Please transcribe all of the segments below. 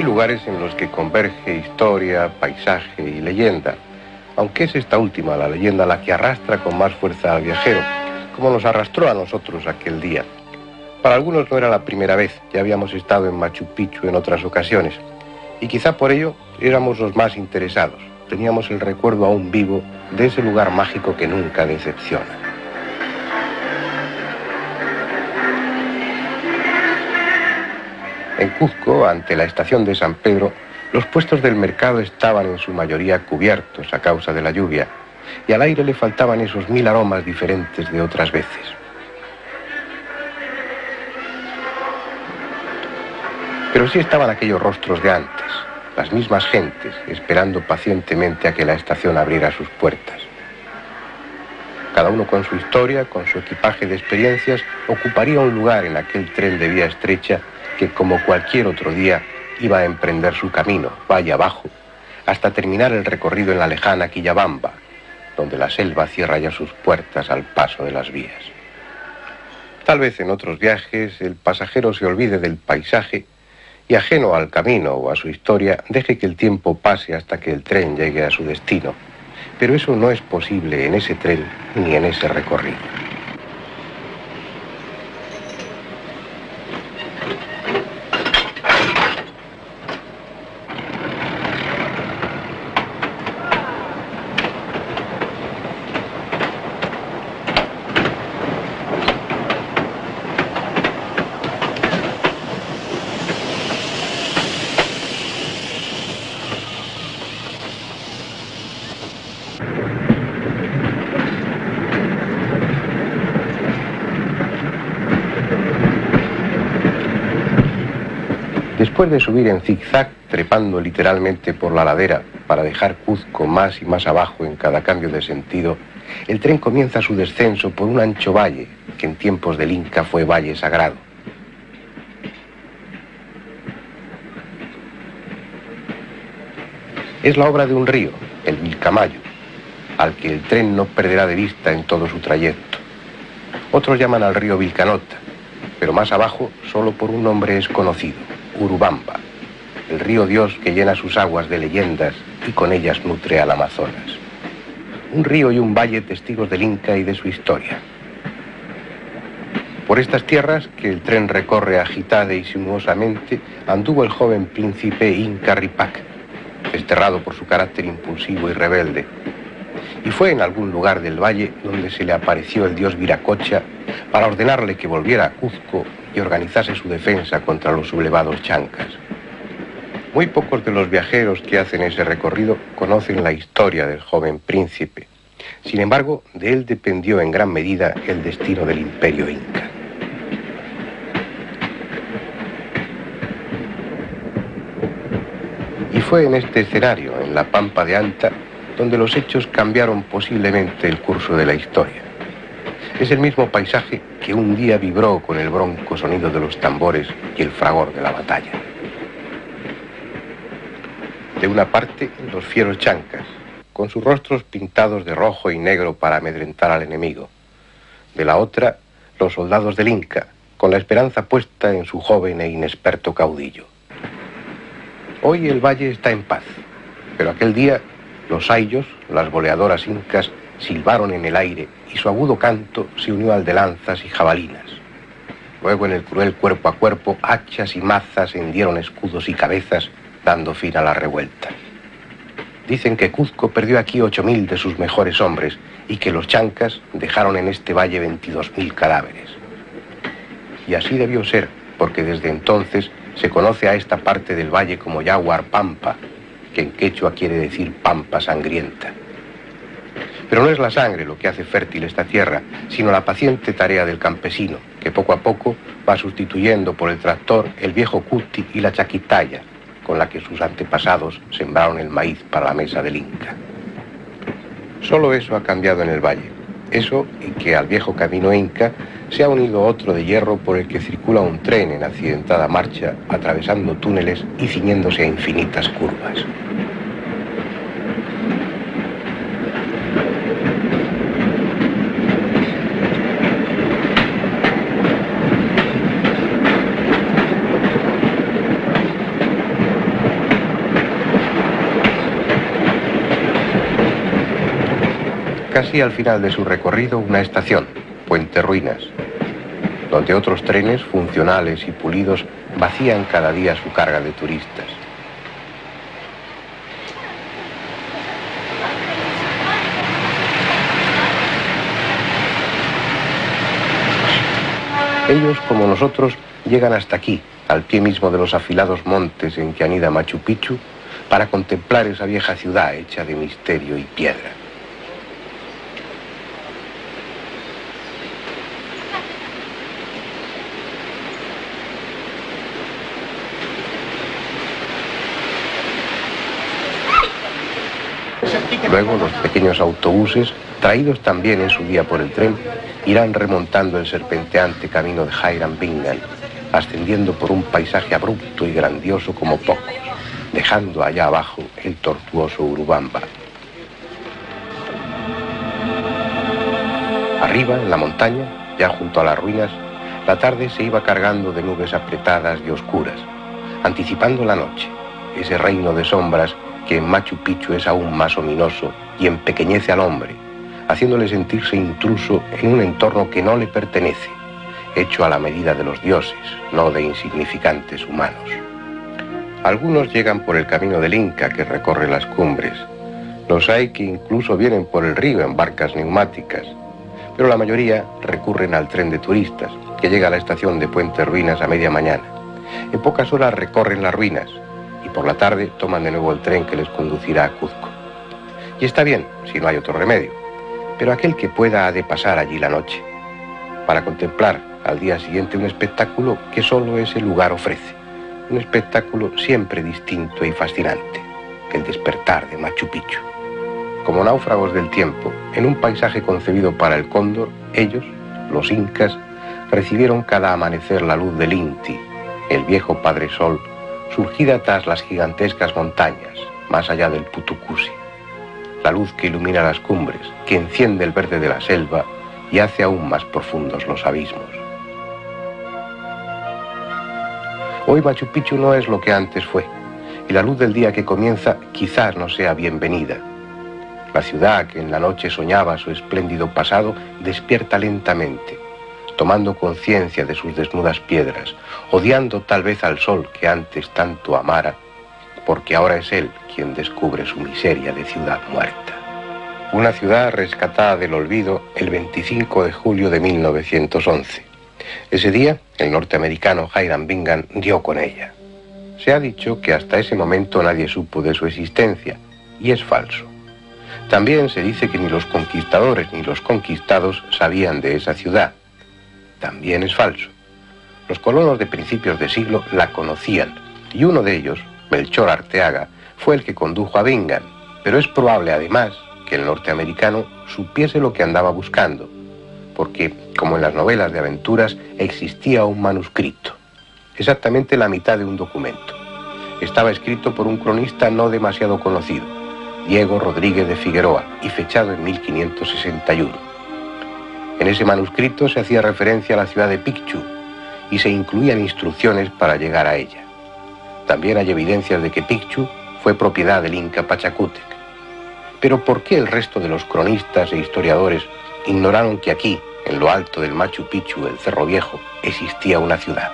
Hay lugares en los que converge historia, paisaje y leyenda, aunque es esta última, la leyenda, la que arrastra con más fuerza al viajero, como nos arrastró a nosotros aquel día. Para algunos no era la primera vez, ya habíamos estado en Machu Picchu en otras ocasiones, y quizá por ello éramos los más interesados. Teníamos el recuerdo aún vivo de ese lugar mágico que nunca decepciona. En Cuzco, ante la estación de San Pedro, los puestos del mercado estaban en su mayoría cubiertos a causa de la lluvia, y al aire le faltaban esos 1000 aromas diferentes de otras veces. Pero sí estaban aquellos rostros de antes, las mismas gentes, esperando pacientemente a que la estación abriera sus puertas. Cada uno con su historia, con su equipaje de experiencias, ocuparía un lugar en aquel tren de vía estrecha que, como cualquier otro día, iba a emprender su camino, valle abajo, hasta terminar el recorrido en la lejana Quillabamba, donde la selva cierra ya sus puertas al paso de las vías. Tal vez en otros viajes el pasajero se olvide del paisaje y, ajeno al camino o a su historia, deje que el tiempo pase hasta que el tren llegue a su destino. Pero eso no es posible en ese tren ni en ese recorrido. Después de subir en zigzag, trepando literalmente por la ladera para dejar Cuzco más y más abajo en cada cambio de sentido, el tren comienza su descenso por un ancho valle que en tiempos del Inca fue valle sagrado. Es la obra de un río, el Vilcamayo, al que el tren no perderá de vista en todo su trayecto. Otros llaman al río Vilcanota, pero más abajo solo por un nombre es conocido: Urubamba, el río Dios que llena sus aguas de leyendas y con ellas nutre al Amazonas. Un río y un valle testigos del Inca y de su historia. Por estas tierras, que el tren recorre agitada y sinuosamente, anduvo el joven príncipe Inca Ripac, desterrado por su carácter impulsivo y rebelde. Y fue en algún lugar del valle donde se le apareció el dios Viracocha para ordenarle que volviera a Cuzco y organizase su defensa contra los sublevados chancas. Muy pocos de los viajeros que hacen ese recorrido conocen la historia del joven príncipe. Sin embargo, de él dependió en gran medida el destino del imperio inca. Y fue en este escenario, en la Pampa de Anta, donde los hechos cambiaron posiblemente el curso de la historia. Es el mismo paisaje que un día vibró con el bronco sonido de los tambores y el fragor de la batalla. De una parte, los fieros chancas, con sus rostros pintados de rojo y negro para amedrentar al enemigo. De la otra, los soldados del Inca, con la esperanza puesta en su joven e inexperto caudillo. Hoy el valle está en paz, pero aquel día los ayllos, las boleadoras incas, silbaron en el aire y su agudo canto se unió al de lanzas y jabalinas. Luego, en el cruel cuerpo a cuerpo, hachas y mazas hendieron escudos y cabezas, dando fin a la revuelta. Dicen que Cuzco perdió aquí 8000 de sus mejores hombres y que los chancas dejaron en este valle 22.000 cadáveres. Y así debió ser, porque desde entonces se conoce a esta parte del valle como Yaguar Pampa, que en quechua quiere decir pampa sangrienta. Pero no es la sangre lo que hace fértil esta tierra, sino la paciente tarea del campesino, que poco a poco va sustituyendo por el tractor el viejo cuti y la chaquitaya, con la que sus antepasados sembraron el maíz para la mesa del Inca. Solo eso ha cambiado en el valle. Eso y que al viejo camino inca se ha unido otro de hierro por el que circula un tren en accidentada marcha, atravesando túneles y ciñéndose a infinitas curvas. Casi al final de su recorrido, una estación, Puente Ruinas, donde otros trenes funcionales y pulidos vacían cada día su carga de turistas. Ellos, como nosotros, llegan hasta aquí, al pie mismo de los afilados montes en que anida Machu Picchu, para contemplar esa vieja ciudad hecha de misterio y piedra. Luego los pequeños autobuses, traídos también en su día por el tren, irán remontando el serpenteante camino de Hiram Bingham, ascendiendo por un paisaje abrupto y grandioso como pocos, dejando allá abajo el tortuoso Urubamba. Arriba, en la montaña, ya junto a las ruinas, la tarde se iba cargando de nubes apretadas y oscuras, anticipando la noche, ese reino de sombras que en Machu Picchu es aún más ominoso y empequeñece al hombre, haciéndole sentirse intruso en un entorno que no le pertenece, hecho a la medida de los dioses, no de insignificantes humanos. Algunos llegan por el camino del Inca que recorre las cumbres. Los hay que incluso vienen por el río en barcas neumáticas, pero la mayoría recurren al tren de turistas, que llega a la estación de Puente Ruinas a media mañana. En pocas horas recorren las ruinas, y por la tarde toman de nuevo el tren que les conducirá a Cuzco. Y está bien, si no hay otro remedio, pero aquel que pueda ha de pasar allí la noche, para contemplar al día siguiente un espectáculo que solo ese lugar ofrece, un espectáculo siempre distinto y fascinante, el despertar de Machu Picchu. Como náufragos del tiempo, en un paisaje concebido para el cóndor, ellos, los incas, recibieron cada amanecer la luz del Inti, el viejo Padre Sol, surgida tras las gigantescas montañas, más allá del Putucusi. La luz que ilumina las cumbres, que enciende el verde de la selva y hace aún más profundos los abismos. Hoy Machu Picchu no es lo que antes fue, y la luz del día que comienza quizás no sea bienvenida. La ciudad que en la noche soñaba su espléndido pasado despierta lentamente, tomando conciencia de sus desnudas piedras, odiando tal vez al sol que antes tanto amara, porque ahora es él quien descubre su miseria de ciudad muerta. Una ciudad rescatada del olvido el 25 de julio de 1911. Ese día, el norteamericano Hiram Bingham dio con ella. Se ha dicho que hasta ese momento nadie supo de su existencia, y es falso. También se dice que ni los conquistadores ni los conquistados sabían de esa ciudad. También es falso. Los colonos de principios de siglo la conocían, y uno de ellos, Melchor Arteaga, fue el que condujo a Bingham, pero es probable además que el norteamericano supiese lo que andaba buscando, porque, como en las novelas de aventuras, existía un manuscrito, exactamente la mitad de un documento. Estaba escrito por un cronista no demasiado conocido, Diego Rodríguez de Figueroa, y fechado en 1561. En ese manuscrito se hacía referencia a la ciudad de Picchu y se incluían instrucciones para llegar a ella. También hay evidencias de que Picchu fue propiedad del Inca Pachacútec. Pero ¿por qué el resto de los cronistas e historiadores ignoraron que aquí, en lo alto del Machu Picchu, el Cerro Viejo, existía una ciudad?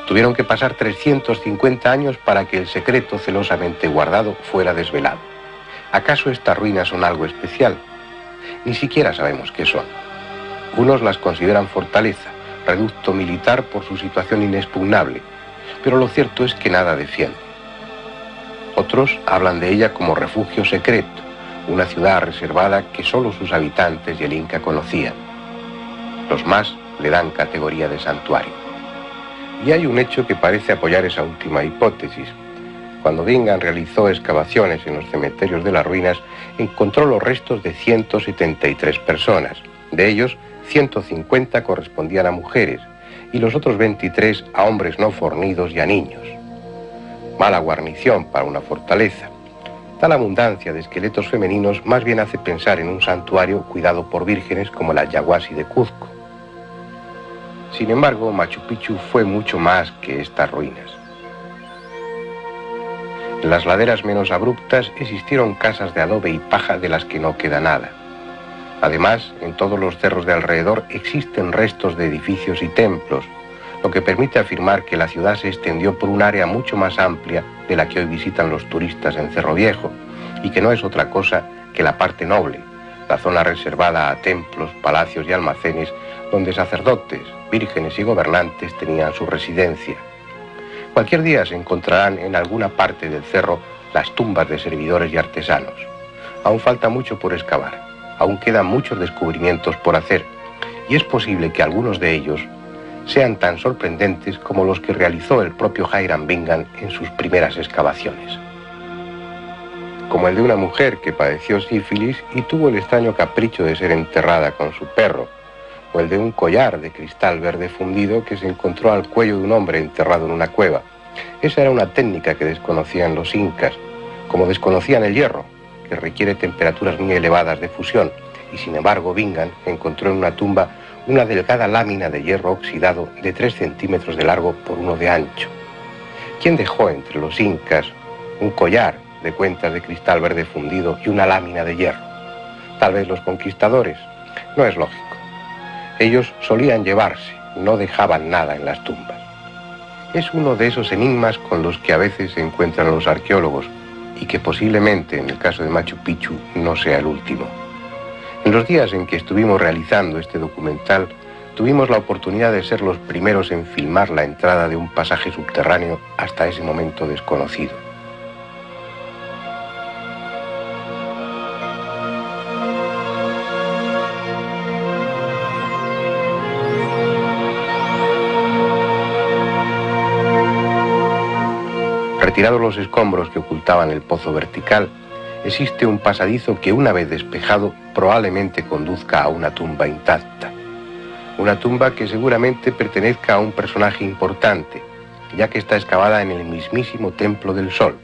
Tuvieron que pasar 350 años para que el secreto celosamente guardado fuera desvelado. ¿Acaso estas ruinas son algo especial? Ni siquiera sabemos qué son. Unos las consideran fortaleza, reducto militar por su situación inexpugnable, pero lo cierto es que nada defiende. Otros hablan de ella como refugio secreto, una ciudad reservada que solo sus habitantes y el Inca conocían. Los más le dan categoría de santuario. Y hay un hecho que parece apoyar esa última hipótesis. Cuando Bingham realizó excavaciones en los cementerios de las ruinas, encontró los restos de 173 personas. De ellos, 150 correspondían a mujeres y los otros 23 a hombres no fornidos y a niños. Mala guarnición para una fortaleza. Tal abundancia de esqueletos femeninos más bien hace pensar en un santuario cuidado por vírgenes como la Yaguasi de Cuzco. Sin embargo, Machu Picchu fue mucho más que estas ruinas. En las laderas menos abruptas existieron casas de adobe y paja de las que no queda nada. Además, en todos los cerros de alrededor existen restos de edificios y templos, lo que permite afirmar que la ciudad se extendió por un área mucho más amplia de la que hoy visitan los turistas en Cerro Viejo, y que no es otra cosa que la parte noble, la zona reservada a templos, palacios y almacenes, donde sacerdotes, vírgenes y gobernantes tenían su residencia. Cualquier día se encontrarán en alguna parte del cerro las tumbas de servidores y artesanos. Aún falta mucho por excavar, aún quedan muchos descubrimientos por hacer, y es posible que algunos de ellos sean tan sorprendentes como los que realizó el propio Hiram Bingham en sus primeras excavaciones. Como el de una mujer que padeció sífilis y tuvo el extraño capricho de ser enterrada con su perro, o el de un collar de cristal verde fundido que se encontró al cuello de un hombre enterrado en una cueva. Esa era una técnica que desconocían los incas, como desconocían el hierro, que requiere temperaturas muy elevadas de fusión, y sin embargo Bingham encontró en una tumba una delgada lámina de hierro oxidado de 3 centímetros de largo por 1 de ancho. ¿Quién dejó entre los incas un collar de cuentas de cristal verde fundido y una lámina de hierro? Tal vez los conquistadores. No es lógico. Ellos solían llevarse, no dejaban nada en las tumbas. Es uno de esos enigmas con los que a veces se encuentran los arqueólogos y que posiblemente, en el caso de Machu Picchu, no sea el último. En los días en que estuvimos realizando este documental, tuvimos la oportunidad de ser los primeros en filmar la entrada de un pasaje subterráneo hasta ese momento desconocido. Retirados los escombros que ocultaban el pozo vertical, existe un pasadizo que, una vez despejado, probablemente conduzca a una tumba intacta. Una tumba que seguramente pertenezca a un personaje importante, ya que está excavada en el mismísimo Templo del Sol,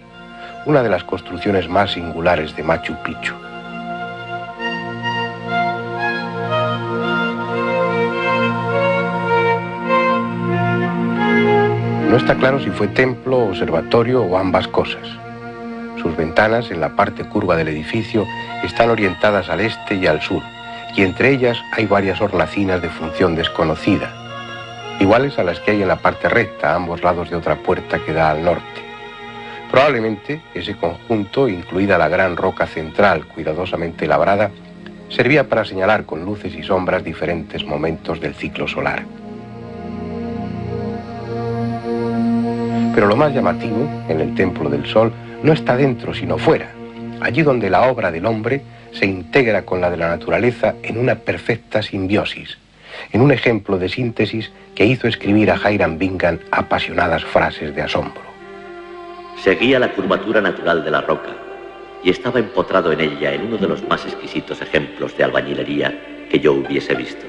una de las construcciones más singulares de Machu Picchu. No está claro si fue templo, observatorio o ambas cosas. Sus ventanas, en la parte curva del edificio, están orientadas al este y al sur, y entre ellas hay varias hornacinas de función desconocida, iguales a las que hay en la parte recta, a ambos lados de otra puerta que da al norte. Probablemente ese conjunto, incluida la gran roca central cuidadosamente labrada, servía para señalar con luces y sombras diferentes momentos del ciclo solar. Pero lo más llamativo, en el Templo del Sol, no está dentro sino fuera, allí donde la obra del hombre se integra con la de la naturaleza en una perfecta simbiosis, en un ejemplo de síntesis que hizo escribir a Hiram Bingham apasionadas frases de asombro. Seguía la curvatura natural de la roca y estaba empotrado en ella en uno de los más exquisitos ejemplos de albañilería que yo hubiese visto.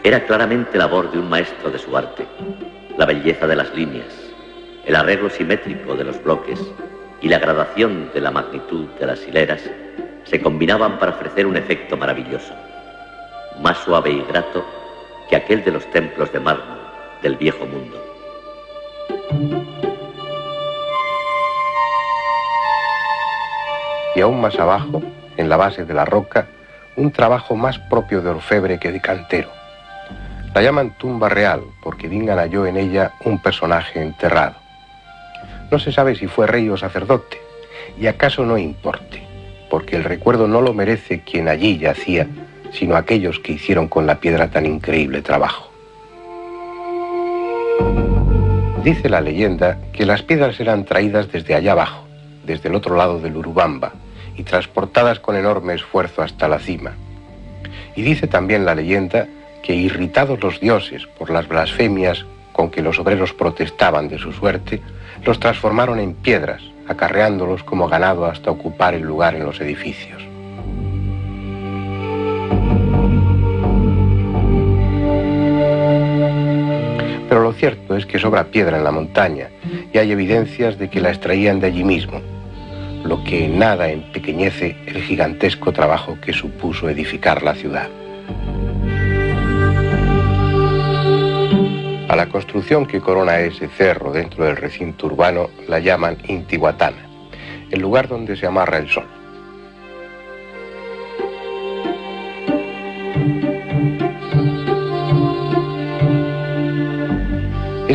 Era claramente labor de un maestro de su arte, la belleza de las líneas, el arreglo simétrico de los bloques y la gradación de la magnitud de las hileras se combinaban para ofrecer un efecto maravilloso, más suave y grato que aquel de los templos de mármol del viejo mundo. Y aún más abajo, en la base de la roca, un trabajo más propio de orfebre que de cantero. La llaman tumba real porque Bingham halló en ella un personaje enterrado. No se sabe si fue rey o sacerdote, y acaso no importe, porque el recuerdo no lo merece quien allí yacía, sino aquellos que hicieron con la piedra tan increíble trabajo. Dice la leyenda que las piedras eran traídas desde allá abajo, desde el otro lado del Urubamba, y transportadas con enorme esfuerzo hasta la cima. Y dice también la leyenda que, irritados los dioses por las blasfemias con que los obreros protestaban de su suerte, los transformaron en piedras, acarreándolos como ganado hasta ocupar el lugar en los edificios. Pero lo cierto es que sobra piedra en la montaña y hay evidencias de que la extraían de allí mismo, lo que en nada empequeñece el gigantesco trabajo que supuso edificar la ciudad. A la construcción que corona ese cerro dentro del recinto urbano la llaman Intihuatana, el lugar donde se amarra el sol.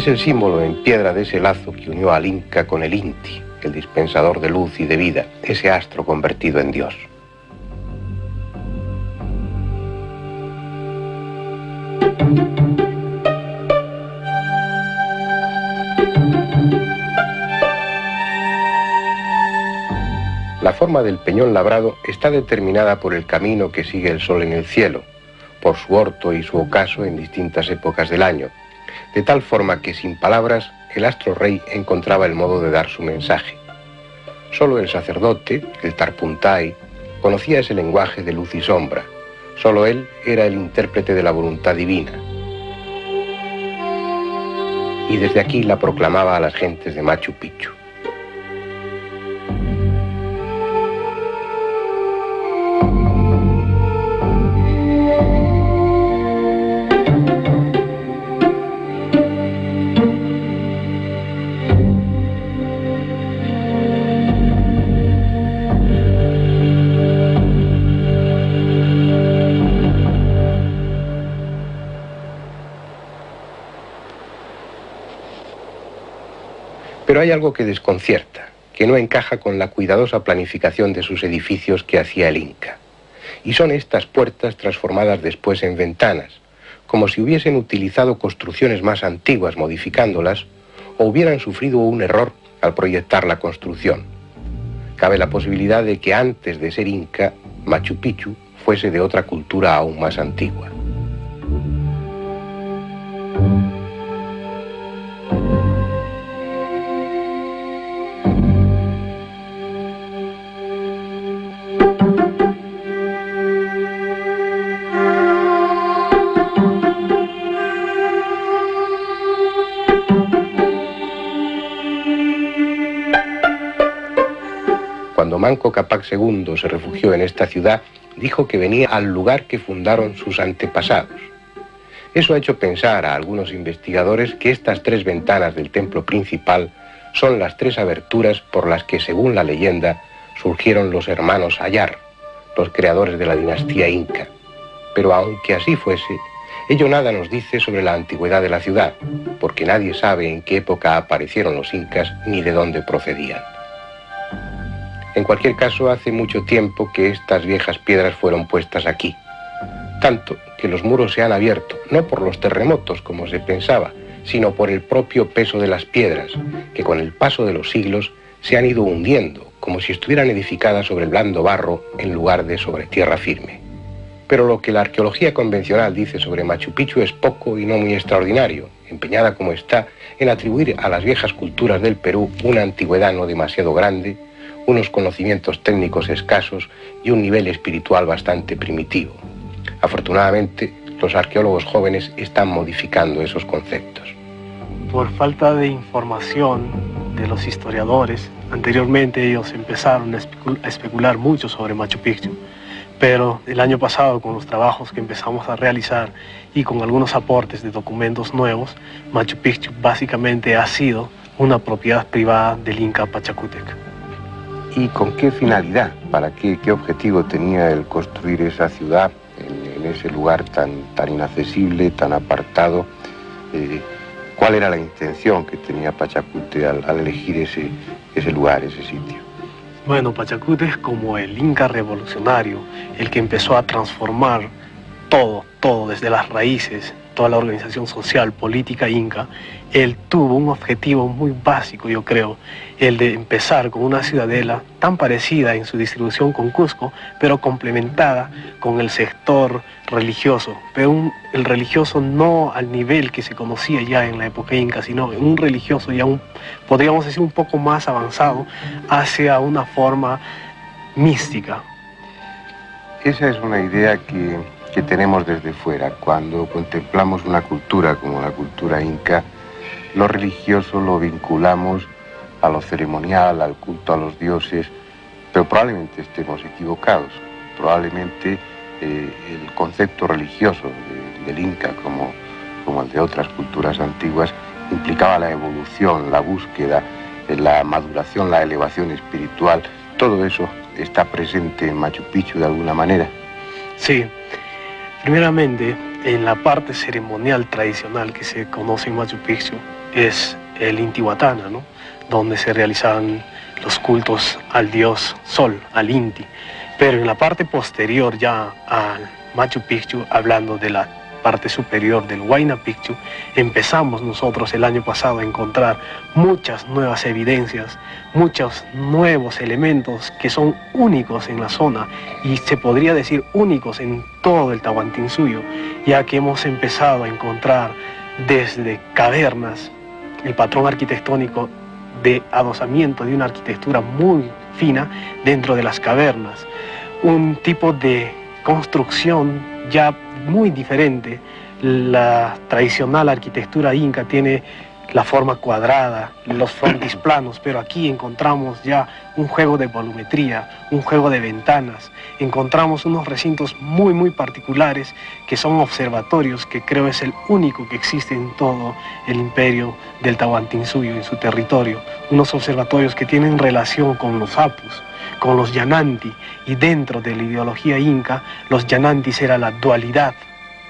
Es el símbolo en piedra de ese lazo que unió al Inca con el Inti, el dispensador de luz y de vida, ese astro convertido en Dios. La forma del peñón labrado está determinada por el camino que sigue el sol en el cielo, por su orto y su ocaso en distintas épocas del año, de tal forma que sin palabras el astro rey encontraba el modo de dar su mensaje. Solo el sacerdote, el Tarpuntai, conocía ese lenguaje de luz y sombra. Solo él era el intérprete de la voluntad divina. Y desde aquí la proclamaba a las gentes de Machu Picchu. Pero hay algo que desconcierta, que no encaja con la cuidadosa planificación de sus edificios que hacía el Inca. Y son estas puertas transformadas después en ventanas, como si hubiesen utilizado construcciones más antiguas modificándolas, o hubieran sufrido un error al proyectar la construcción. Cabe la posibilidad de que antes de ser Inca, Machu Picchu fuese de otra cultura aún más antigua. Cuando Manco Cápac II se refugió en esta ciudad, dijo que venía al lugar que fundaron sus antepasados. Eso ha hecho pensar a algunos investigadores que estas 3 ventanas del templo principal son las 3 aberturas por las que, según la leyenda, surgieron los hermanos Ayar, los creadores de la dinastía Inca. Pero aunque así fuese, ello nada nos dice sobre la antigüedad de la ciudad, porque nadie sabe en qué época aparecieron los incas ni de dónde procedían. En cualquier caso, hace mucho tiempo que estas viejas piedras fueron puestas aquí, tanto que los muros se han abierto, no por los terremotos como se pensaba, sino por el propio peso de las piedras, que con el paso de los siglos se han ido hundiendo, como si estuvieran edificadas sobre el blando barro en lugar de sobre tierra firme. Pero lo que la arqueología convencional dice sobre Machu Picchu es poco y no muy extraordinario, empeñada como está en atribuir a las viejas culturas del Perú una antigüedad no demasiado grande, unos conocimientos técnicos escasos y un nivel espiritual bastante primitivo. Afortunadamente, los arqueólogos jóvenes están modificando esos conceptos. Por falta de información de los historiadores, anteriormente ellos empezaron a especular mucho sobre Machu Picchu, pero el año pasado, con los trabajos que empezamos a realizar y con algunos aportes de documentos nuevos, Machu Picchu básicamente ha sido una propiedad privada del Inca Pachacútec. ¿Y con qué finalidad? ¿Para qué objetivo tenía el construir esa ciudad en ese lugar tan inaccesible, tan apartado? ¿Cuál era la intención que tenía Pachacútec al elegir ese lugar, ese sitio? Bueno, Pachacútec, como el Inca revolucionario, el que empezó a transformar todo desde las raíces, toda la organización social, política inca, él tuvo un objetivo muy básico, yo creo, el de empezar con una ciudadela tan parecida en su distribución con Cusco, pero complementada con el sector religioso, pero el religioso no al nivel que se conocía ya en la época inca, sino un religioso ya podríamos decir un poco más avanzado hacia una forma mística. Esa es una idea que tenemos desde fuera. Cuando contemplamos una cultura como la cultura inca, lo religioso lo vinculamos a lo ceremonial, al culto a los dioses, pero probablemente estemos equivocados. Probablemente el concepto religioso del Inca, como el de otras culturas antiguas, implicaba la evolución, la búsqueda, la maduración, la elevación espiritual. Todo eso está presente en Machu Picchu de alguna manera. Sí. Primeramente, en la parte ceremonial tradicional que se conoce en Machu Picchu, es el Intihuatana, ¿no? Donde se realizaban los cultos al dios Sol, al Inti. Pero en la parte posterior ya al Machu Picchu, hablando de la parte superior del Huayna Picchu, empezamos nosotros el año pasado a encontrar muchas nuevas evidencias, muchos nuevos elementos que son únicos en la zona y se podría decir únicos en todo el Tahuantinsuyo, ya que hemos empezado a encontrar desde cavernas, el patrón arquitectónico de adosamiento de una arquitectura muy fina dentro de las cavernas, un tipo de construcción ya muy diferente. La tradicional arquitectura inca tiene la forma cuadrada, los frontis planos, pero aquí encontramos ya un juego de volumetría, un juego de ventanas, encontramos unos recintos muy particulares que son observatorios, que creo es el único que existe en todo el imperio del Tahuantinsuyo, en su territorio, unos observatorios que tienen relación con los apus, con los yananti, y dentro de la ideología inca, los yanantis era la dualidad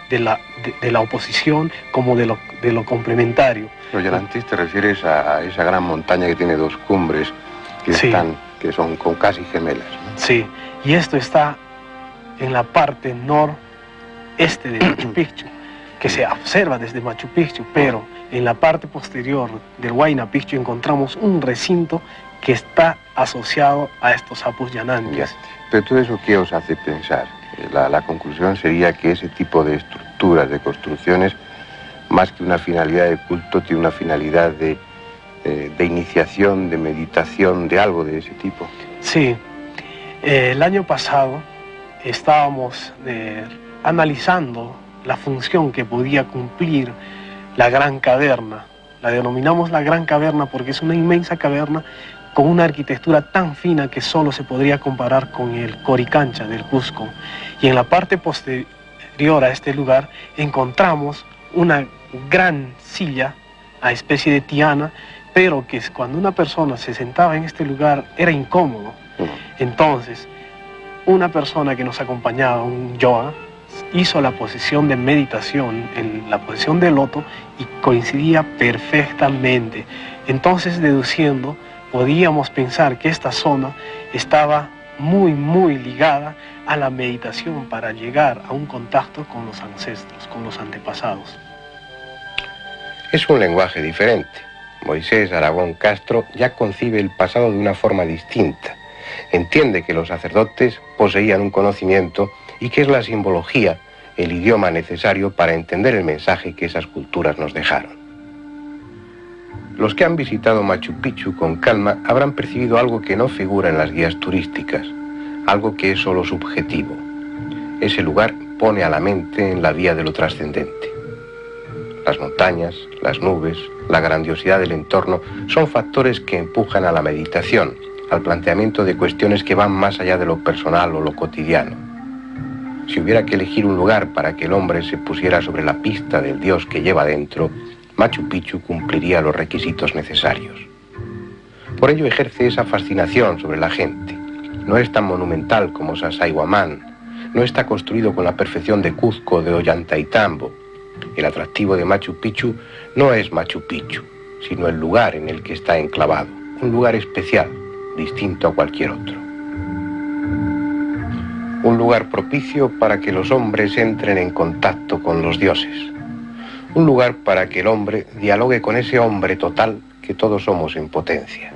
de la oposición como de lo complementario. Los yanantis te refieres a esa gran montaña que tiene dos cumbres que, sí, que son casi gemelas, ¿no? Sí, y esto está en la parte noreste de Machu Picchu, que se observa desde Machu Picchu, pero en la parte posterior del Huayna Picchu encontramos un recinto que está asociado a estos apus yanantis. Pero todo eso, ¿qué os hace pensar? La conclusión sería que ese tipo de estructuras, de construcciones, más que una finalidad de culto, tiene una finalidad de iniciación, de meditación, de algo de ese tipo. Sí, el año pasado estábamos analizando la función que podía cumplir la Gran Caverna. La denominamos la Gran Caverna porque es una inmensa caverna con una arquitectura tan fina que solo se podría comparar con el Coricancha del Cusco. Y en la parte posterior a este lugar encontramos una gran silla, a especie de tiana, pero que cuando una persona se sentaba en este lugar era incómodo. Entonces, una persona que nos acompañaba, un yoga, hizo la posición de meditación, en la posición de loto, y coincidía perfectamente. Entonces, deduciendo, podíamos pensar que esta zona estaba muy ligada a la meditación para llegar a un contacto con los ancestros, con los antepasados. Es un lenguaje diferente. Moisés Aragón Castro ya concibe el pasado de una forma distinta. Entiende que los sacerdotes poseían un conocimiento y que es la simbología el idioma necesario para entender el mensaje que esas culturas nos dejaron. Los que han visitado Machu Picchu con calma habrán percibido algo que no figura en las guías turísticas, algo que es solo subjetivo. Ese lugar pone a la mente en la vía de lo trascendente. Las montañas, las nubes, la grandiosidad del entorno son factores que empujan a la meditación, al planteamiento de cuestiones que van más allá de lo personal o lo cotidiano. Si hubiera que elegir un lugar para que el hombre se pusiera sobre la pista del Dios que lleva dentro, Machu Picchu cumpliría los requisitos necesarios. Por ello ejerce esa fascinación sobre la gente. No es tan monumental como Sacsayhuamán, no está construido con la perfección de Cuzco o de Ollantaytambo. El atractivo de Machu Picchu no es Machu Picchu, sino el lugar en el que está enclavado, un lugar especial, distinto a cualquier otro. Un lugar propicio para que los hombres entren en contacto con los dioses. Un lugar para que el hombre dialogue con ese hombre total que todos somos en potencia.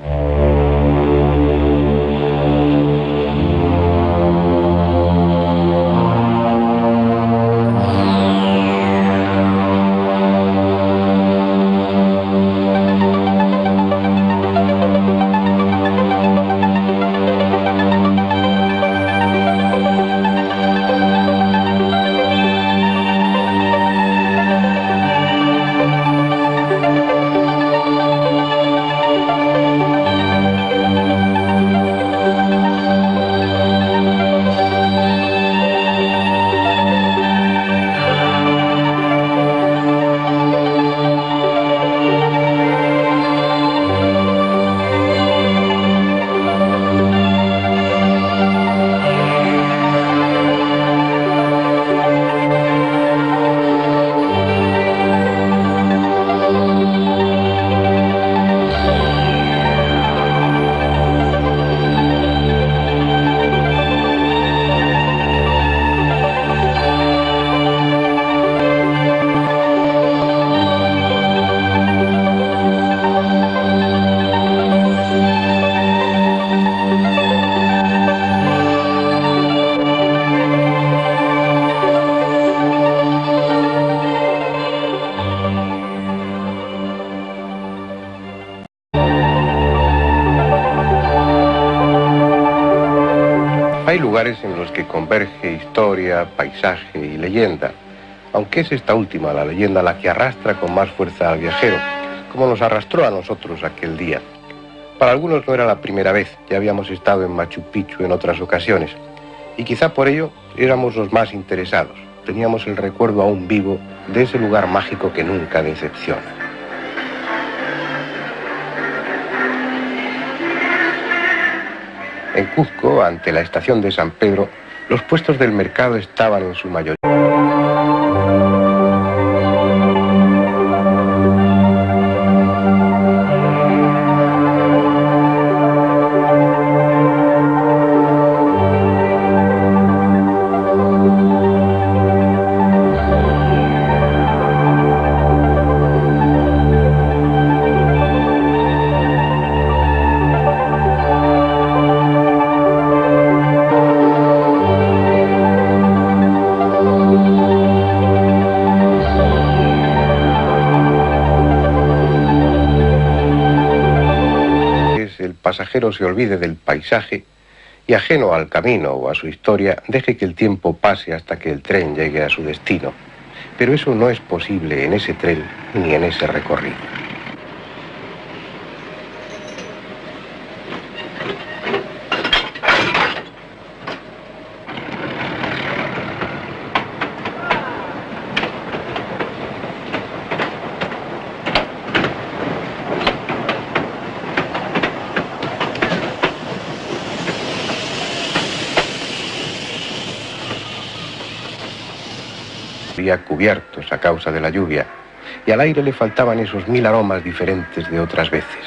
Hay lugares en los que converge historia, paisaje y leyenda, aunque es esta última, la leyenda, la que arrastra con más fuerza al viajero, como nos arrastró a nosotros aquel día. Para algunos no era la primera vez, ya habíamos estado en Machu Picchu en otras ocasiones, y quizá por ello éramos los más interesados. Teníamos el recuerdo aún vivo de ese lugar mágico que nunca decepciona. En Cuzco, ante la estación de San Pedro, los puestos del mercado estaban en su mayoría. El pasajero se olvide del paisaje y, ajeno al camino o a su historia, deje que el tiempo pase hasta que el tren llegue a su destino. Pero eso no es posible en ese tren ni en ese recorrido. Cubiertos a causa de la lluvia, y al aire le faltaban esos 1000 aromas diferentes de otras veces.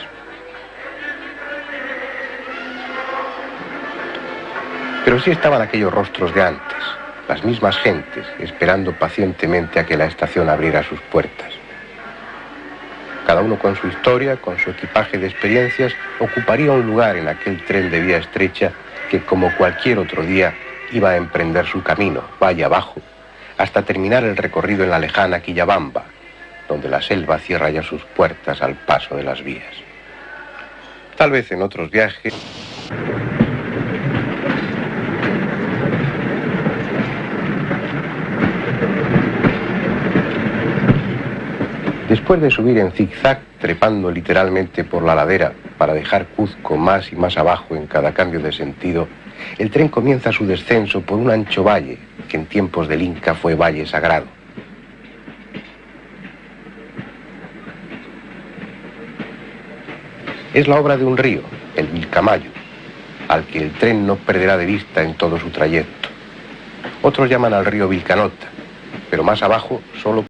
Pero sí estaban aquellos rostros de antes, las mismas gentes, esperando pacientemente a que la estación abriera sus puertas. Cada uno con su historia, con su equipaje de experiencias, ocuparía un lugar en aquel tren de vía estrecha que, como cualquier otro día, iba a emprender su camino, valle abajo, hasta terminar el recorrido en la lejana Quillabamba, donde la selva cierra ya sus puertas al paso de las vías. Tal vez en otros viajes... Después de subir en zigzag, trepando literalmente por la ladera para dejar Cuzco más y más abajo en cada cambio de sentido, el tren comienza su descenso por un ancho valle que en tiempos del Inca fue valle sagrado. Es la obra de un río, el Vilcamayo, al que el tren no perderá de vista en todo su trayecto. Otros llaman al río Vilcanota, pero más abajo solo